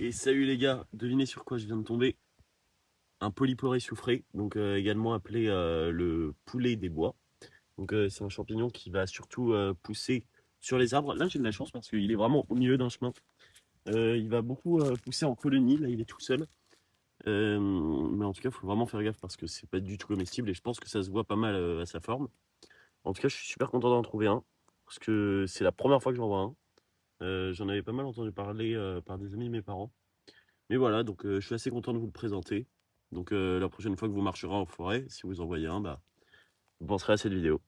Et salut les gars, devinez sur quoi je viens de tomber? Un polyporé soufré, donc également appelé le poulet des bois. Donc c'est un champignon qui va surtout pousser sur les arbres. Là j'ai de la chance parce qu'il est vraiment au milieu d'un chemin. Il va beaucoup pousser en colonie, là il est tout seul. Mais en tout cas il faut vraiment faire gaffe parce que c'est pas du tout comestible et je pense que ça se voit pas mal à sa forme. En tout cas je suis super content d'en trouver un parce que c'est la première fois que j'en vois un. J'en avais pas mal entendu parler par des amis de mes parents. Mais voilà, donc je suis assez content de vous le présenter. Donc la prochaine fois que vous marcherez en forêt, si vous en voyez un, bah, vous penserez à cette vidéo.